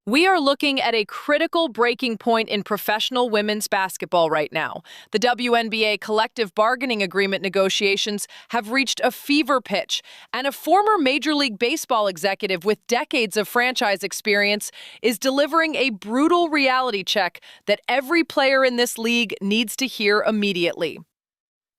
We are looking at a critical breaking point in professional women's basketball right now. The WNBA collective bargaining agreement negotiations have reached a fever pitch, and a former Major League Baseball executive with decades of franchise experience is delivering a brutal reality check that every player in this league needs to hear immediately.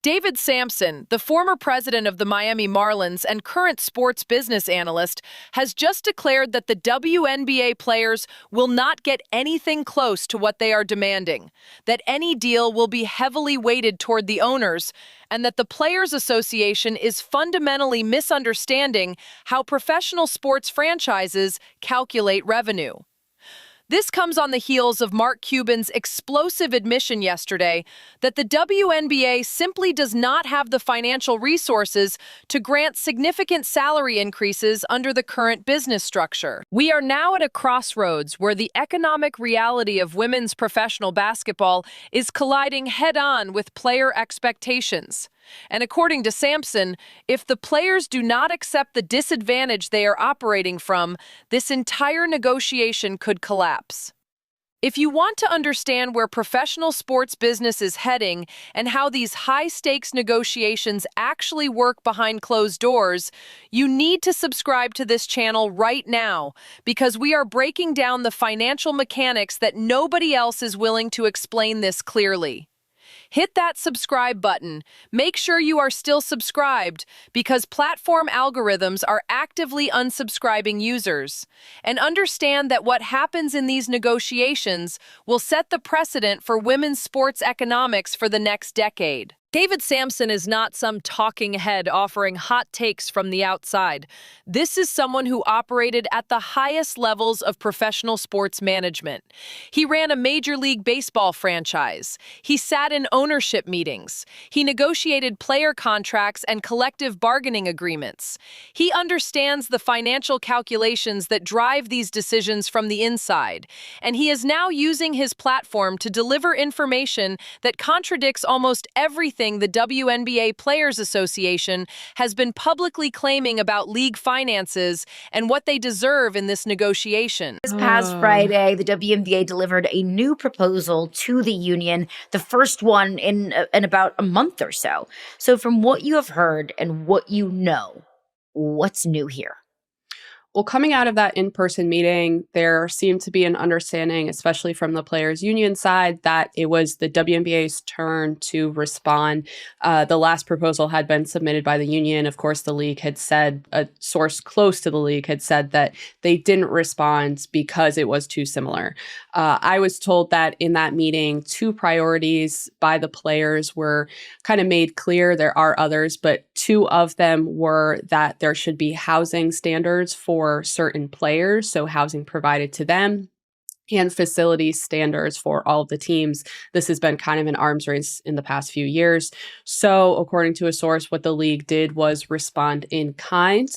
David Samson, the former president of the Miami Marlins and current sports business analyst, has just declared that the WNBA players will not get anything close to what they are demanding, that any deal will be heavily weighted toward the owners, and that the Players Association is fundamentally misunderstanding how professional sports franchises calculate revenue. This comes on the heels of Mark Cuban's explosive admission yesterday that the WNBA simply does not have the financial resources to grant significant salary increases under the current business structure. We are now at a crossroads where the economic reality of women's professional basketball is colliding head-on with player expectations. And according to Samson, if the players do not accept the disadvantage they are operating from, this entire negotiation could collapse. If you want to understand where professional sports business is heading and how these high-stakes negotiations actually work behind closed doors, you need to subscribe to this channel right now, because we are breaking down the financial mechanics that nobody else is willing to explain this clearly. Hit that subscribe button. Make sure you are still subscribed, because platform algorithms are actively unsubscribing users. And understand that what happens in these negotiations will set the precedent for women's sports economics for the next decade. David Samson is not some talking head offering hot takes from the outside. This is someone who operated at the highest levels of professional sports management. He ran a Major League Baseball franchise. He sat in ownership meetings. He negotiated player contracts and collective bargaining agreements. He understands the financial calculations that drive these decisions from the inside, and he is now using his platform to deliver information that contradicts almost everything the WNBA Players Association has been publicly claiming about league finances and what they deserve in this negotiation. This past Friday, the WNBA delivered a new proposal to the union, the first one in about a month or so. So from what you have heard and what you know, what's new here? Well, coming out of that in-person meeting, there seemed to be an understanding, especially from the players' union side, that it was the WNBA's turn to respond. The last proposal had been submitted by the union. Of course, the league had said, a source close to the league had said that they didn't respond because it was too similar. I was told that in that meeting, two priorities by the players were kind of made clear. There are others, but two of them were that there should be housing standards for certain players, so housing provided to them, and facility standards for all of the teams. This has been kind of an arms race in the past few years. So according to a source, what the league did was respond in kind.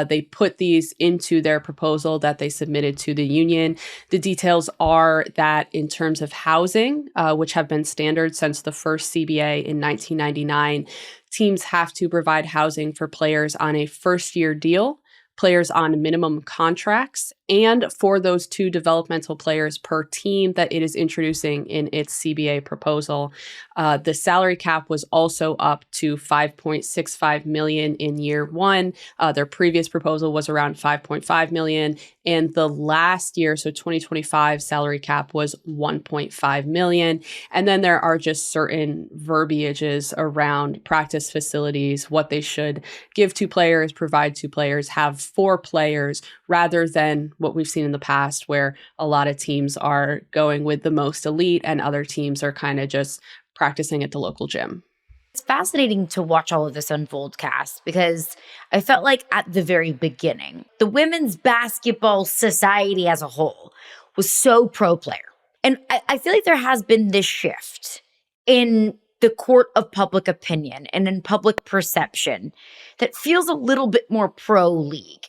They put these into their proposal that they submitted to the union. The details are that in terms of housing, which have been standard since the first CBA in 1999, teams have to provide housing for players on a first-year deal, players on minimum contracts, and for those two developmental players per team that it is introducing in its CBA proposal. The salary cap was also up to $5.65 million in year one. Their previous proposal was around $5.5 million. And the last year, so 2025, salary cap was $1.5 million. And then there are just certain verbiages around practice facilities, what they should give to players, provide to players, have for players, rather than what we've seen in the past where a lot of teams are going with the most elite and other teams are kind of just practicing at the local gym. It's fascinating to watch all of this unfold, Cass, because I felt like at the very beginning, the women's basketball society as a whole was so pro-player. And I feel like there has been this shift in the court of public opinion and in public perception that feels a little bit more pro-league.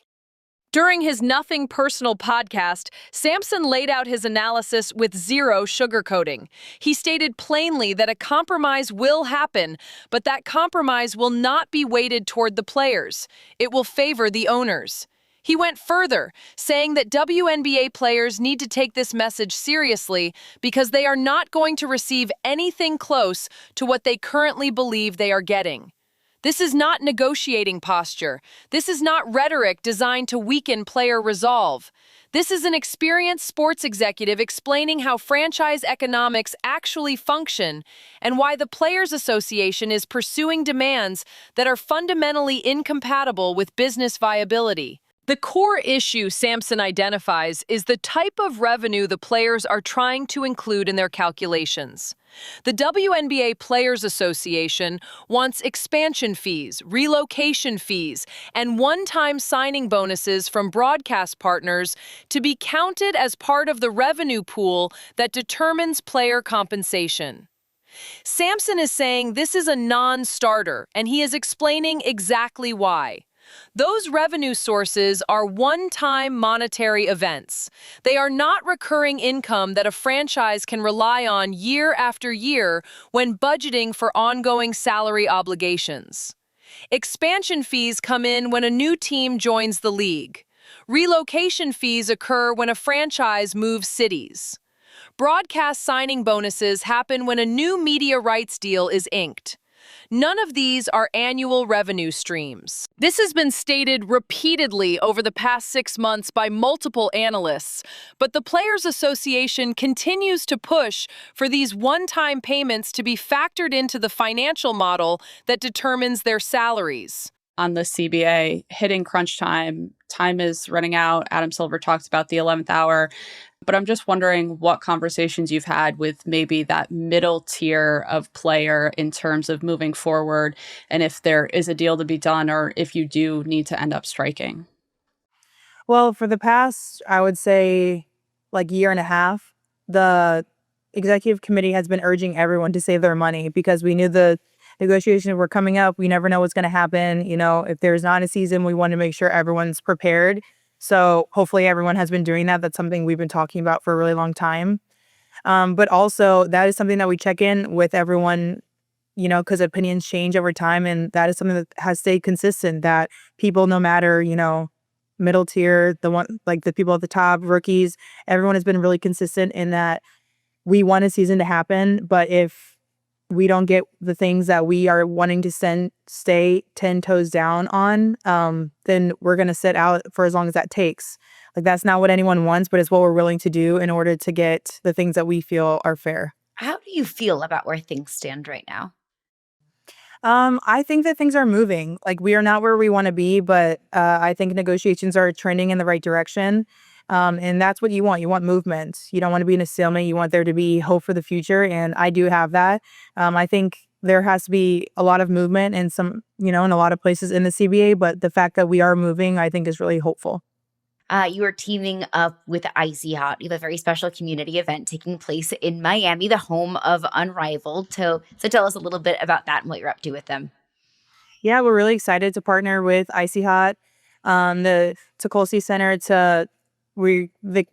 During his Nothing Personal podcast, Samson laid out his analysis with zero sugarcoating. He stated plainly that a compromise will happen, but that compromise will not be weighted toward the players. It will favor the owners. He went further, saying that WNBA players need to take this message seriously because they are not going to receive anything close to what they currently believe they are getting. This is not negotiating posture. This is not rhetoric designed to weaken player resolve. This is an experienced sports executive explaining how franchise economics actually function and why the Players Association is pursuing demands that are fundamentally incompatible with business viability. The core issue Samson identifies is the type of revenue the players are trying to include in their calculations. The WNBA Players Association wants expansion fees, relocation fees, and one-time signing bonuses from broadcast partners to be counted as part of the revenue pool that determines player compensation. Samson is saying this is a non-starter, and he is explaining exactly why. Those revenue sources are one-time monetary events. They are not recurring income that a franchise can rely on year after year when budgeting for ongoing salary obligations. Expansion fees come in when a new team joins the league. Relocation fees occur when a franchise moves cities. Broadcast signing bonuses happen when a new media rights deal is inked. None of these are annual revenue streams. This has been stated repeatedly over the past 6 months by multiple analysts, but the Players Association continues to push for these one-time payments to be factored into the financial model that determines their salaries. On the CBA, hitting crunch time, time is running out. Adam Silver talks about the 11th hour. But I'm just wondering what conversations you've had with maybe that middle tier of player in terms of moving forward, and if there is a deal to be done or if you do need to end up striking. Well, for the past, I would say, like year and a half, the executive committee has been urging everyone to save their money because we knew the negotiations were coming up. We never know what's going to happen. You know, if there's not a season, we want to make sure everyone's prepared. So hopefully everyone has been doing that. That's something we've been talking about for a really long time. But also that is something that we check in with everyone, you know, because opinions change over time. And that is something that has stayed consistent, that people, no matter, you know, middle tier, the one, like the people at the top, rookies, everyone has been really consistent in that we want a season to happen. But if we don't get the things that we are wanting to stay 10 toes down on, then we're going to sit out for as long as that takes. Like, that's not what anyone wants, but it's what we're willing to do in order to get the things that we feel are fair. How do you feel about where things stand right now? I think that things are moving. Like, we are not where we want to be, but I think negotiations are trending in the right direction. And that's what you want. You want movement. You don't want to be in a stalemate. You want there to be hope for the future. And I do have that. I think there has to be a lot of movement in some, you know, in a lot of places in the CBA. But the fact that we are moving, I think, is really hopeful. You are teaming up with Icy Hot. You have a very special community event taking place in Miami, the home of Unrivaled. So tell us a little bit about that and what you're up to with them. Yeah, we're really excited to partner with Icy Hot, the Tukolsi Center we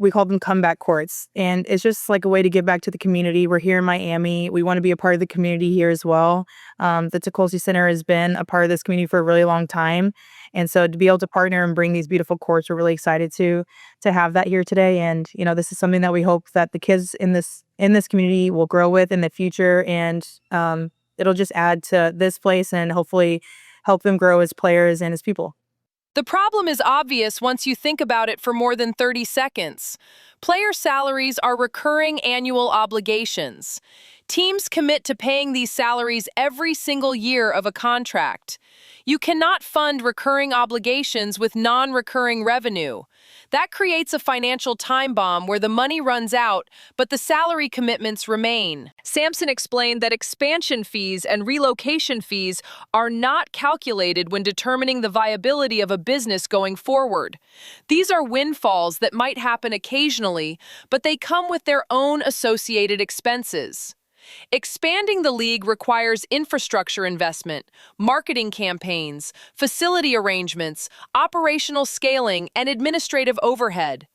call them comeback courts. And it's just like a way to give back to the community. We're here in Miami. We want to be a part of the community here as well. The Tukolsi Center has been a part of this community for a really long time. And so to be able to partner and bring these beautiful courts, we're really excited to have that here today. And, you know, this is something that we hope that the kids in this community will grow with in the future. And it'll just add to this place and hopefully help them grow as players and as people. The problem is obvious once you think about it for more than 30 seconds. Player salaries are recurring annual obligations. Teams commit to paying these salaries every single year of a contract. You cannot fund recurring obligations with non-recurring revenue. That creates a financial time bomb where the money runs out, but the salary commitments remain. Samson explained that expansion fees and relocation fees are not calculated when determining the viability of a business going forward. These are windfalls that might happen occasionally, but they come with their own associated expenses. Expanding the league requires infrastructure investment, marketing campaigns, facility arrangements, operational scaling, and administrative overhead.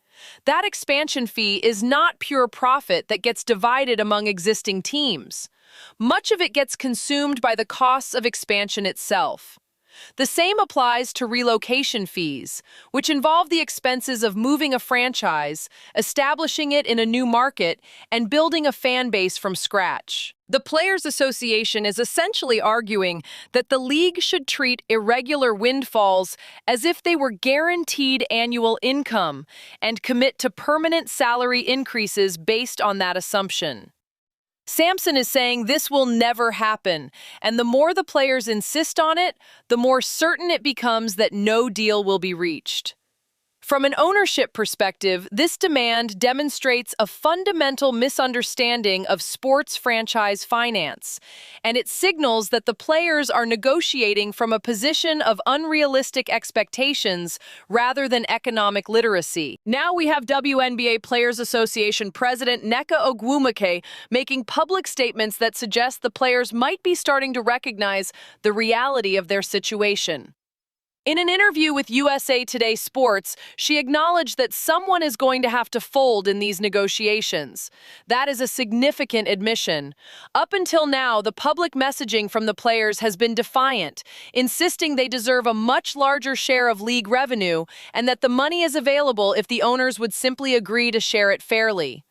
That expansion fee is not pure profit that gets divided among existing teams. Much of it gets consumed by the costs of expansion itself. The same applies to relocation fees, which involve the expenses of moving a franchise, establishing it in a new market, and building a fan base from scratch. The Players Association is essentially arguing that the league should treat irregular windfalls as if they were guaranteed annual income and commit to permanent salary increases based on that assumption. Samson is saying this will never happen, and the more the players insist on it, the more certain it becomes that no deal will be reached. From an ownership perspective, this demand demonstrates a fundamental misunderstanding of sports franchise finance, and it signals that the players are negotiating from a position of unrealistic expectations rather than economic literacy. Now we have WNBA Players Association President Nneka Ogwumike making public statements that suggest the players might be starting to recognize the reality of their situation. In an interview with USA Today Sports, she acknowledged that someone is going to have to fold in these negotiations. That is a significant admission. Up until now, the public messaging from the players has been defiant, insisting they deserve a much larger share of league revenue and that the money is available if the owners would simply agree to share it fairly.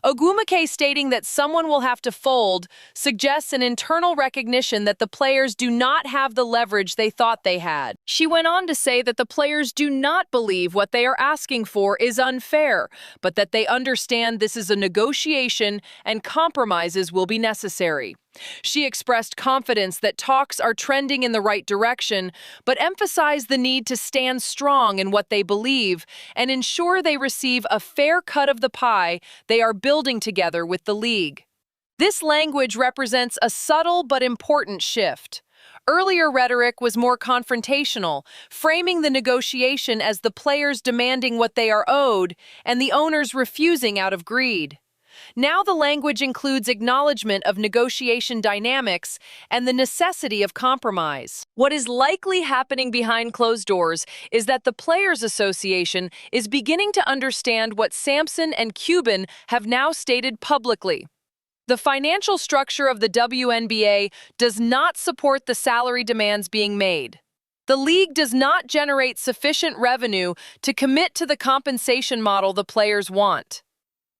Ogwumike stating that someone will have to fold suggests an internal recognition that the players do not have the leverage they thought they had. She went on to say that the players do not believe what they are asking for is unfair, but that they understand this is a negotiation and compromises will be necessary. She expressed confidence that talks are trending in the right direction, but emphasized the need to stand strong in what they believe and ensure they receive a fair cut of the pie they are building together with the league. This language represents a subtle but important shift. Earlier rhetoric was more confrontational, framing the negotiation as the players demanding what they are owed and the owners refusing out of greed. Now the language includes acknowledgement of negotiation dynamics and the necessity of compromise. What is likely happening behind closed doors is that the Players Association is beginning to understand what Samson and Cuban have now stated publicly. The financial structure of the WNBA does not support the salary demands being made. The league does not generate sufficient revenue to commit to the compensation model the players want.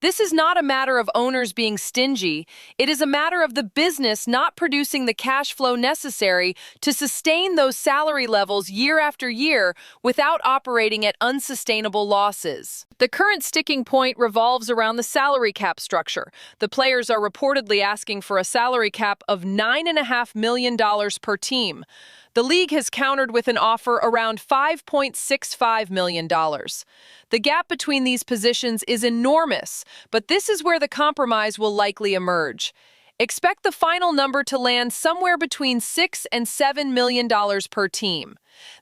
This is not a matter of owners being stingy. It is a matter of the business not producing the cash flow necessary to sustain those salary levels year after year without operating at unsustainable losses. The current sticking point revolves around the salary cap structure. The players are reportedly asking for a salary cap of $9.5 million per team. The league has countered with an offer around $5.65 million. The gap between these positions is enormous, but this is where the compromise will likely emerge. Expect the final number to land somewhere between $6 and $7 million per team.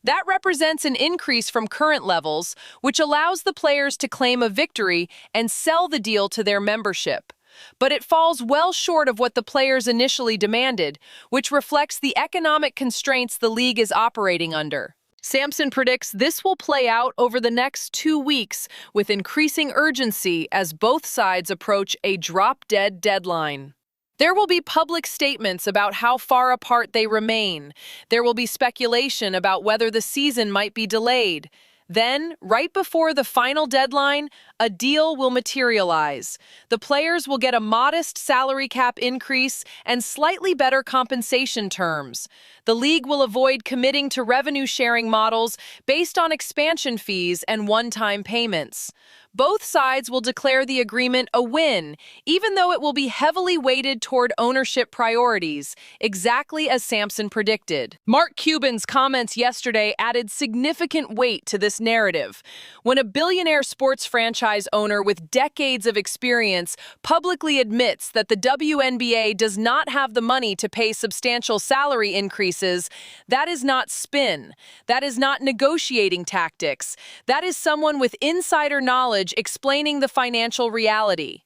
That represents an increase from current levels, which allows the players to claim a victory and sell the deal to their membership. But it falls well short of what the players initially demanded, which reflects the economic constraints the league is operating under. Samson predicts this will play out over the next 2 weeks with increasing urgency as both sides approach a drop-dead deadline. There will be public statements about how far apart they remain. There will be speculation about whether the season might be delayed. Then, right before the final deadline, a deal will materialize. The players will get a modest salary cap increase and slightly better compensation terms. The league will avoid committing to revenue-sharing models based on expansion fees and one-time payments. Both sides will declare the agreement a win, even though it will be heavily weighted toward ownership priorities, exactly as Samson predicted. Mark Cuban's comments yesterday added significant weight to this narrative. When a billionaire sports franchise owner with decades of experience publicly admits that the WNBA does not have the money to pay substantial salary increases, that is not spin. That is not negotiating tactics. That is someone with insider knowledge explaining the financial reality.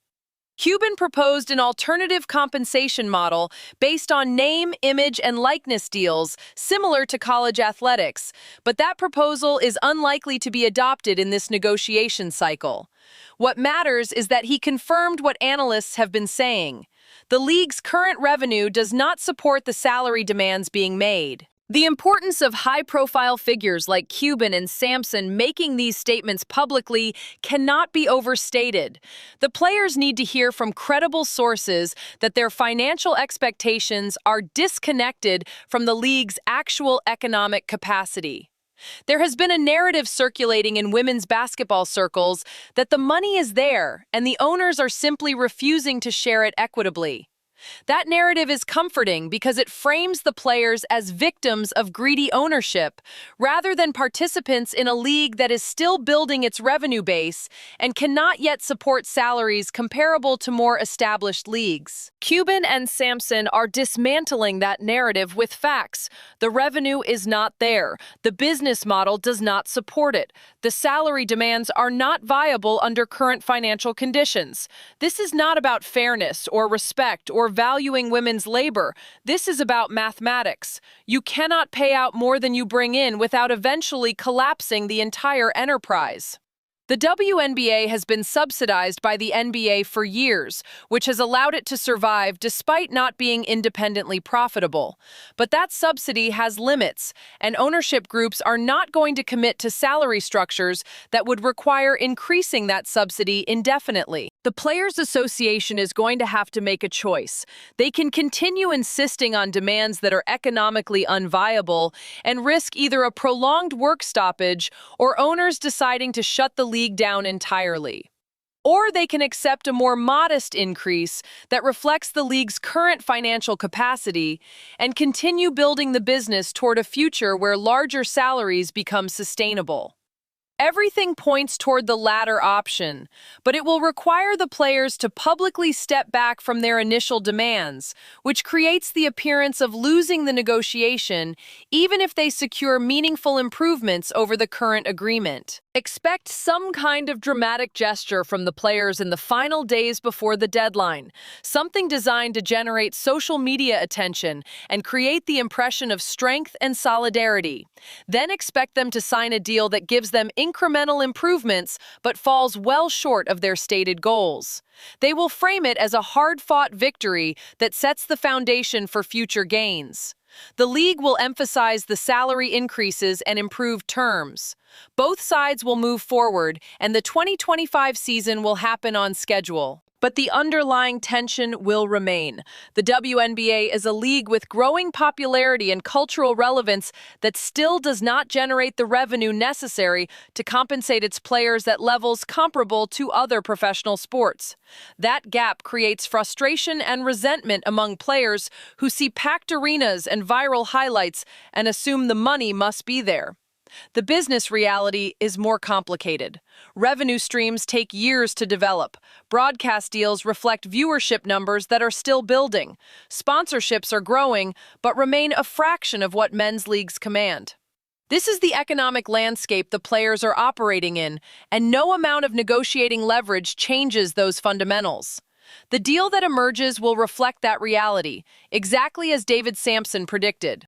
Cuban proposed an alternative compensation model based on name, image, and likeness deals, similar to college athletics, but that proposal is unlikely to be adopted in this negotiation cycle. What matters is that he confirmed what analysts have been saying. The league's current revenue does not support the salary demands being made. The importance of high-profile figures like Cuban and Samson making these statements publicly cannot be overstated. The players need to hear from credible sources that their financial expectations are disconnected from the league's actual economic capacity. There has been a narrative circulating in women's basketball circles that the money is there and the owners are simply refusing to share it equitably. That narrative is comforting because it frames the players as victims of greedy ownership, rather than participants in a league that is still building its revenue base and cannot yet support salaries comparable to more established leagues. Cuban and Samson are dismantling that narrative with facts. The revenue is not there. The business model does not support it. The salary demands are not viable under current financial conditions. This is not about fairness or respect or valuing women's labor. This is about mathematics. You cannot pay out more than you bring in without eventually collapsing the entire enterprise. The WNBA has been subsidized by the NBA for years, which has allowed it to survive despite not being independently profitable. But that subsidy has limits, and ownership groups are not going to commit to salary structures that would require increasing that subsidy indefinitely. The Players Association is going to have to make a choice. They can continue insisting on demands that are economically unviable and risk either a prolonged work stoppage or owners deciding to shut the league down entirely. Or they can accept a more modest increase that reflects the league's current financial capacity and continue building the business toward a future where larger salaries become sustainable. Everything points toward the latter option, but it will require the players to publicly step back from their initial demands, which creates the appearance of losing the negotiation, even if they secure meaningful improvements over the current agreement. Expect some kind of dramatic gesture from the players in the final days before the deadline, something designed to generate social media attention and create the impression of strength and solidarity. Then expect them to sign a deal that gives them incremental improvements but falls well short of their stated goals. They will frame it as a hard-fought victory that sets the foundation for future gains. The league will emphasize the salary increases and improved terms. Both sides will move forward, and the 2025 season will happen on schedule. But the underlying tension will remain. The WNBA is a league with growing popularity and cultural relevance that still does not generate the revenue necessary to compensate its players at levels comparable to other professional sports. That gap creates frustration and resentment among players who see packed arenas and viral highlights and assume the money must be there. The business reality is more complicated. Revenue streams take years to develop. Broadcast deals reflect viewership numbers that are still building. Sponsorships are growing, but remain a fraction of what men's leagues command. This is the economic landscape the players are operating in, and no amount of negotiating leverage changes those fundamentals. The deal that emerges will reflect that reality, exactly as David Samson predicted.